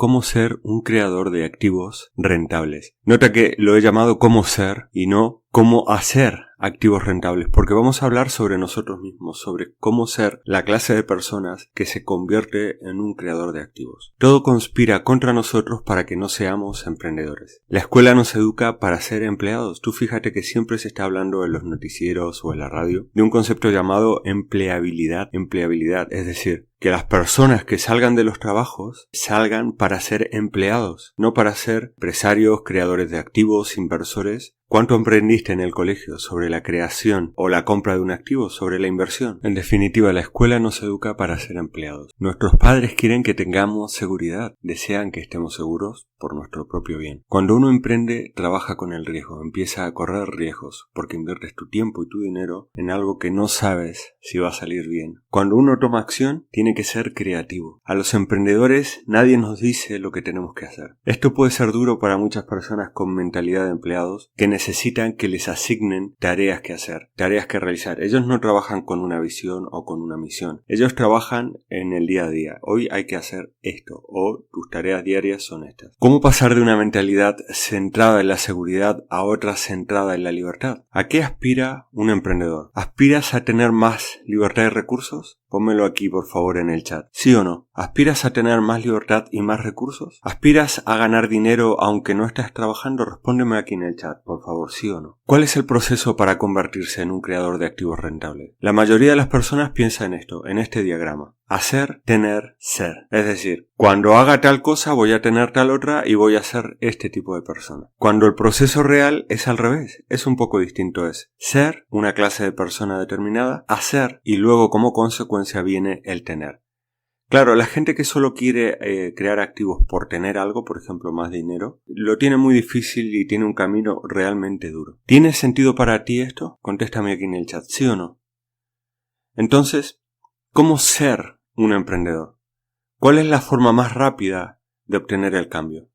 cómo ser un creador de activos rentables. Nota que lo he llamado cómo ser y no cómo hacer activos rentables, porque vamos a hablar sobre nosotros mismos, sobre cómo ser la clase de personas que se convierte en un creador de activos. Todo conspira contra nosotros para que no seamos emprendedores. La escuela nos educa para ser empleados. Tú fíjate que siempre se está hablando en los noticieros o en la radio de un concepto llamado empleabilidad. Empleabilidad, es decir, que las personas que salgan de los trabajos salgan para ser empleados, no para ser empresarios, creadores de activos, inversores. ¿Cuánto aprendiste en el colegio sobre la creación o la compra de un activo, sobre la inversión? En definitiva, la escuela nos educa para ser empleados. Nuestros padres quieren que tengamos seguridad, desean que estemos seguros por nuestro propio bien. Cuando uno emprende, trabaja con el riesgo, empieza a correr riesgos, porque inviertes tu tiempo y tu dinero en algo que no sabes si va a salir bien. Cuando uno toma acción, tiene que ser creativo. A los emprendedores nadie nos dice lo que tenemos que hacer. Esto puede ser duro para muchas personas con mentalidad de empleados que necesitan que les asignen tareas que hacer, tareas que realizar. Ellos no trabajan con una visión o con una misión. Ellos trabajan en el día a día. Hoy hay que hacer esto o tus tareas diarias son estas. ¿Cómo pasar de una mentalidad centrada en la seguridad a otra centrada en la libertad? ¿A qué aspira un emprendedor? ¿Aspiras a tener más libertad de recursos? Pónmelo aquí por favor en el chat. ¿Sí o no? ¿Aspiras a tener más libertad y más recursos? ¿Aspiras a ganar dinero aunque no estés trabajando? Respóndeme aquí en el chat, por favor, ¿sí o no? ¿Cuál es el proceso para convertirse en un creador de activos rentables? La mayoría de las personas piensa en esto, en este diagrama. Hacer, tener, ser. Es decir, cuando haga tal cosa voy a tener tal otra y voy a ser este tipo de persona. Cuando el proceso real es al revés, es un poco distinto. Es ser una clase de persona determinada, hacer y luego como consecuencia viene el tener. Claro, la gente que solo quiere crear activos por tener algo, por ejemplo más dinero, lo tiene muy difícil y tiene un camino realmente duro. ¿Tiene sentido para ti esto? Contéstame aquí en el chat, ¿sí o no? Entonces, ¿cómo ser un emprendedor? ¿Cuál es la forma más rápida de obtener el cambio?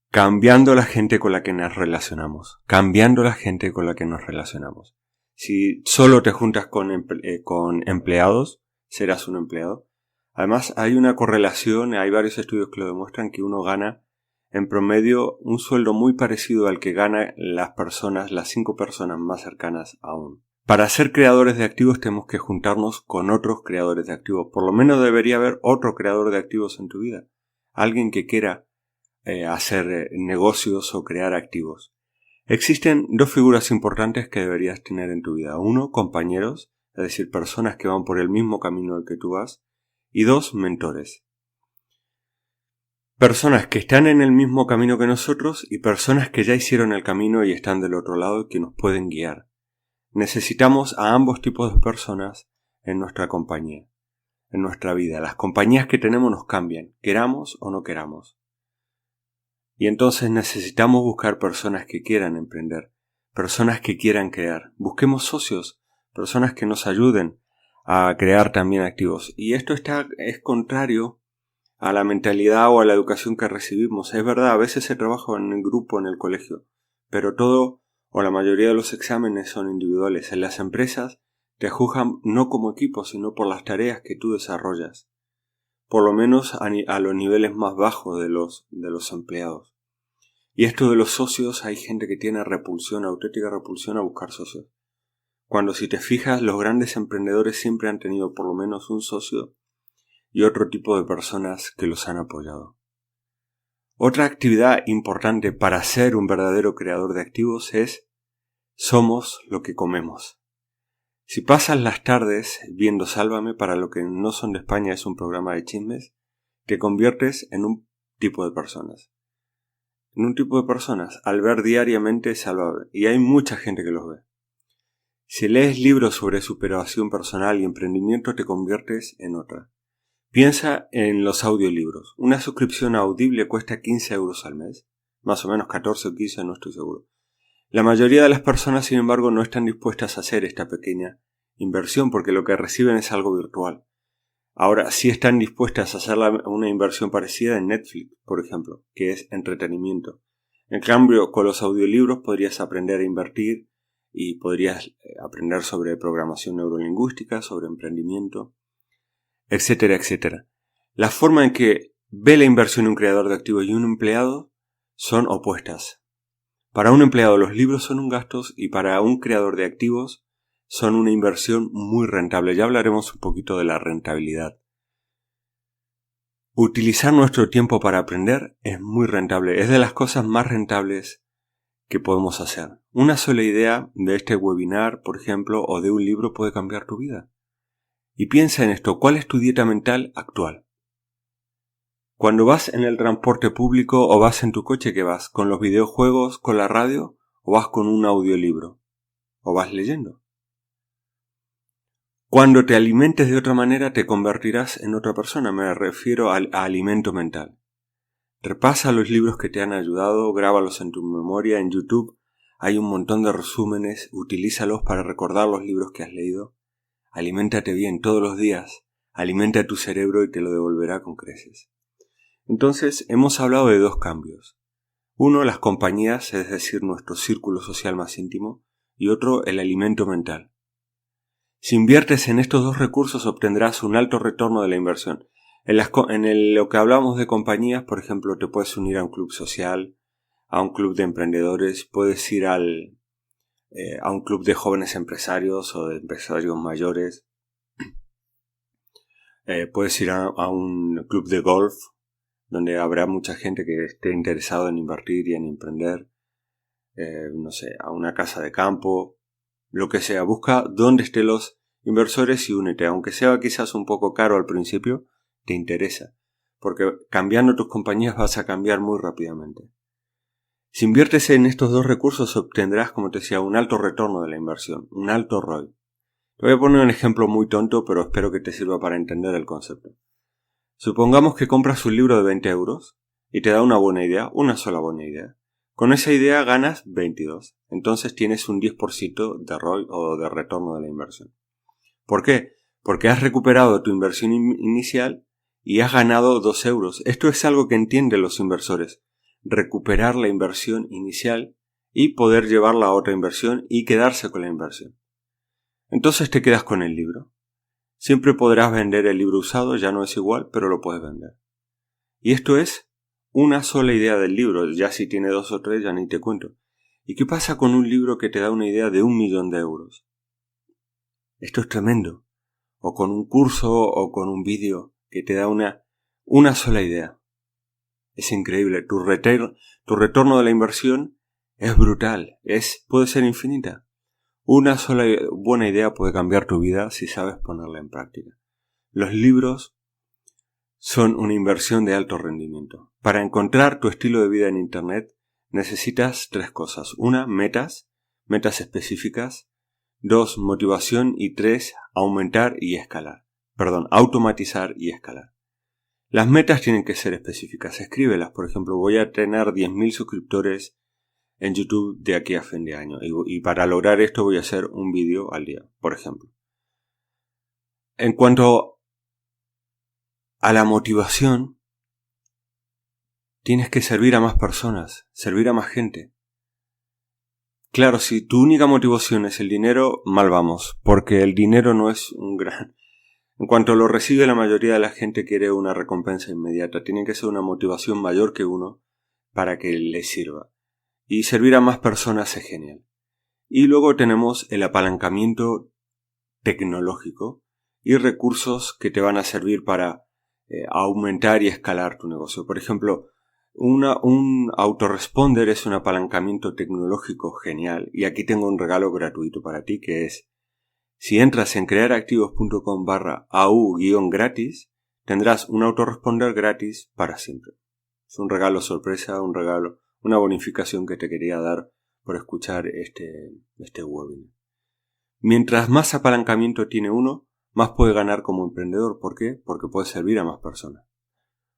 Cambiando la gente con la que nos relacionamos. Cambiando la gente con la que nos relacionamos. Si solo te juntas con empleados, serás un empleado. Además, hay una correlación, hay varios estudios que lo demuestran, que uno gana en promedio un sueldo muy parecido al que ganan las 5 personas más cercanas a uno. Para ser creadores de activos tenemos que juntarnos con otros creadores de activos. Por lo menos debería haber otro creador de activos en tu vida. Alguien que quiera hacer negocios o crear activos. Existen 2 figuras importantes que deberías tener en tu vida. 1, compañeros, es decir, personas que van por el mismo camino al que tú vas. Y 2, mentores. Personas que están en el mismo camino que nosotros y personas que ya hicieron el camino y están del otro lado y que nos pueden guiar. Necesitamos a ambos tipos de personas en nuestra compañía, en nuestra vida. Las compañías que tenemos nos cambian, queramos o no queramos. Y entonces necesitamos buscar personas que quieran emprender, personas que quieran crear. Busquemos socios, personas que nos ayuden a crear también activos. Y esto es contrario a la mentalidad o a la educación que recibimos. Es verdad, a veces se trabaja en el grupo, en el colegio, pero todo o la mayoría de los exámenes son individuales. En las empresas te juzgan no como equipo, sino por las tareas que tú desarrollas. Por lo menos a los niveles más bajos de los empleados. Y esto de los socios, hay gente que tiene repulsión, auténtica repulsión a buscar socios. Cuando si te fijas, los grandes emprendedores siempre han tenido por lo menos un socio y otro tipo de personas que los han apoyado. Otra actividad importante para ser un verdadero creador de activos es somos lo que comemos. Si pasas las tardes viendo Sálvame, para lo que no son de España es un programa de chismes, te conviertes en un tipo de personas. En un tipo de personas al ver diariamente Sálvame, y hay mucha gente que los ve. Si lees libros sobre superación personal y emprendimiento, te conviertes en otra. Piensa en los audiolibros. Una suscripción a Audible cuesta 15 euros al mes. Más o menos 14 o 15, no estoy seguro. La mayoría de las personas, sin embargo, no están dispuestas a hacer esta pequeña inversión porque lo que reciben es algo virtual. Ahora, sí están dispuestas a hacer una inversión parecida en Netflix, por ejemplo, que es entretenimiento. En cambio, con los audiolibros podrías aprender a invertir y podrías aprender sobre programación neurolingüística, sobre emprendimiento, etcétera, etcétera. La forma en que ve la inversión en un creador de activos y un empleado son opuestas. Para un empleado los libros son un gasto y para un creador de activos son una inversión muy rentable. Ya hablaremos un poquito de la rentabilidad. Utilizar nuestro tiempo para aprender es muy rentable. Es de las cosas más rentables que podemos hacer. Una sola idea de este webinar, por ejemplo, o de un libro puede cambiar tu vida. Y piensa en esto, ¿cuál es tu dieta mental actual? Cuando vas en el transporte público o vas en tu coche, ¿qué vas? ¿Con los videojuegos, con la radio o vas con un audiolibro? ¿O vas leyendo? Cuando te alimentes de otra manera te convertirás en otra persona, me refiero a alimento mental. Repasa los libros que te han ayudado, grábalos en tu memoria, en YouTube hay un montón de resúmenes, utilízalos para recordar los libros que has leído. Aliméntate bien todos los días, alimenta tu cerebro y te lo devolverá con creces. Entonces, hemos hablado de dos cambios. Uno, las compañías, es decir, nuestro círculo social más íntimo, y otro, el alimento mental. Si inviertes en estos dos recursos obtendrás un alto retorno de la inversión. Lo que hablamos de compañías, por ejemplo, te puedes unir a un club social, a un club de emprendedores, puedes ir a un club de jóvenes empresarios o de empresarios mayores, puedes ir a un club de golf, donde habrá mucha gente que esté interesado en invertir y en emprender, a una casa de campo, lo que sea. Busca dónde estén los inversores y únete, aunque sea quizás un poco caro al principio, te interesa, porque cambiando tus compañías vas a cambiar muy rápidamente. Si inviertes en estos dos recursos obtendrás, como te decía, un alto retorno de la inversión, un alto ROI. Te voy a poner un ejemplo muy tonto, pero espero que te sirva para entender el concepto. Supongamos que compras un libro de 20 euros y te da una buena idea, una sola buena idea. Con esa idea ganas 22. Entonces tienes un 10% de ROI o de retorno de la inversión. ¿Por qué? Porque has recuperado tu inversión inicial y has ganado 2 euros. Esto es algo que entienden los inversores. Recuperar la inversión inicial y poder llevarla a otra inversión y quedarse con la inversión. Entonces te quedas con el libro. Siempre podrás vender el libro usado, ya no es igual, pero lo puedes vender. Y esto es una sola idea del libro, ya si tiene 2 o 3 ya ni te cuento. ¿Y qué pasa con un libro que te da una idea de 1.000.000 de euros? Esto es tremendo. O con un curso o con un vídeo que te da una sola idea. Es increíble. Tu retorno de la inversión es brutal. Puede ser infinita. Una sola buena idea puede cambiar tu vida si sabes ponerla en práctica. Los libros son una inversión de alto rendimiento. Para encontrar tu estilo de vida en Internet necesitas 3 cosas. 1, metas específicas. 2, motivación. Y 3, automatizar y escalar. Las metas tienen que ser específicas. Escríbelas. Por ejemplo, voy a tener 10.000 suscriptores en YouTube de aquí a fin de año. Y para lograr esto voy a hacer un vídeo al día, por ejemplo. En cuanto a la motivación, tienes que servir a más personas, servir a más gente. Claro, si tu única motivación es el dinero, mal vamos, porque el dinero no es un gran... En cuanto lo recibe, la mayoría de la gente quiere una recompensa inmediata. Tiene que ser una motivación mayor que uno para que le sirva. Y servir a más personas es genial. Y luego tenemos el apalancamiento tecnológico y recursos que te van a servir para aumentar y escalar tu negocio. Por ejemplo, un autoresponder es un apalancamiento tecnológico genial. Y aquí tengo un regalo gratuito para ti que es: si entras en crearactivos.com/au-gratis, tendrás un autoresponder gratis para siempre. Es un regalo sorpresa, una bonificación que te quería dar por escuchar este webinar. Mientras más apalancamiento tiene uno, más puede ganar como emprendedor. ¿Por qué? Porque puede servir a más personas.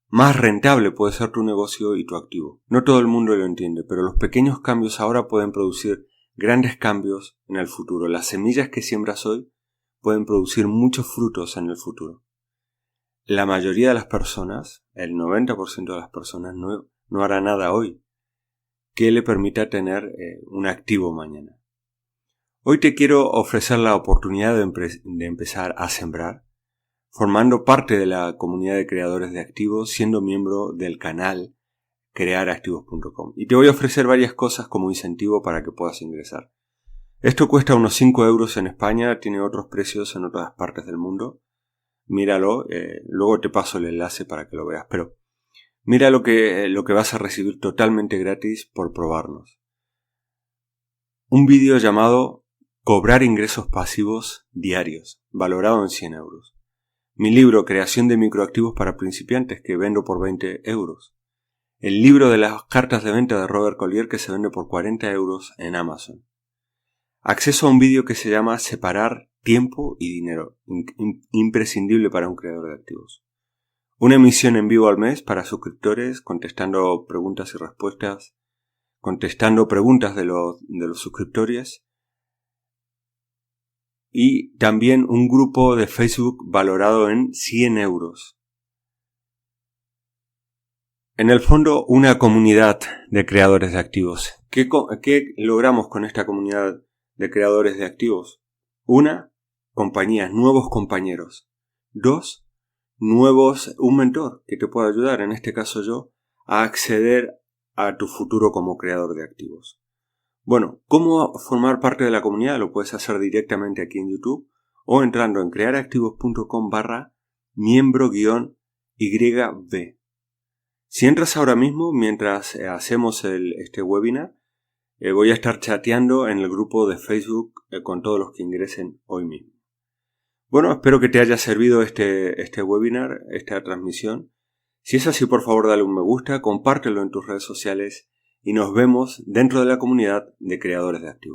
Más rentable puede ser tu negocio y tu activo. No todo el mundo lo entiende, pero los pequeños cambios ahora pueden producir grandes cambios en el futuro. Las semillas que siembras hoy pueden producir muchos frutos en el futuro. La mayoría de las personas, el 90% de las personas, no hará nada hoy que le permita tener un activo mañana. Hoy te quiero ofrecer la oportunidad de empezar a sembrar formando parte de la comunidad de creadores de activos, siendo miembro del canal crearactivos.com. Y te voy a ofrecer varias cosas como incentivo para que puedas ingresar. Esto cuesta unos 5 euros en España, tiene otros precios en otras partes del mundo. Míralo, luego te paso el enlace para que lo veas, pero mira lo que vas a recibir totalmente gratis por probarnos. Un vídeo llamado Cobrar ingresos pasivos diarios, valorado en 100 euros. Mi libro Creación de microactivos para principiantes, que vendo por 20 euros. El libro de las cartas de venta de Robert Collier, que se vende por 40 euros en Amazon. Acceso a un vídeo que se llama Separar tiempo y dinero, imprescindible para un creador de activos. Una emisión en vivo al mes para suscriptores, contestando preguntas y respuestas, contestando preguntas de los suscriptores. Y también un grupo de Facebook valorado en 100 euros. En el fondo, una comunidad de creadores de activos. ¿Qué logramos con esta comunidad de creadores de activos? 1, compañías, nuevos compañeros. 2, un mentor que te pueda ayudar, en este caso yo, a acceder a tu futuro como creador de activos. Bueno, ¿cómo formar parte de la comunidad? Lo puedes hacer directamente aquí en YouTube o entrando en crearactivos.com/miembro-YB. Si entras ahora mismo, mientras hacemos este webinar, voy a estar chateando en el grupo de Facebook con todos los que ingresen hoy mismo. Bueno, espero que te haya servido este webinar, esta transmisión. Si es así, por favor, dale un me gusta, compártelo en tus redes sociales y nos vemos dentro de la comunidad de creadores de activos.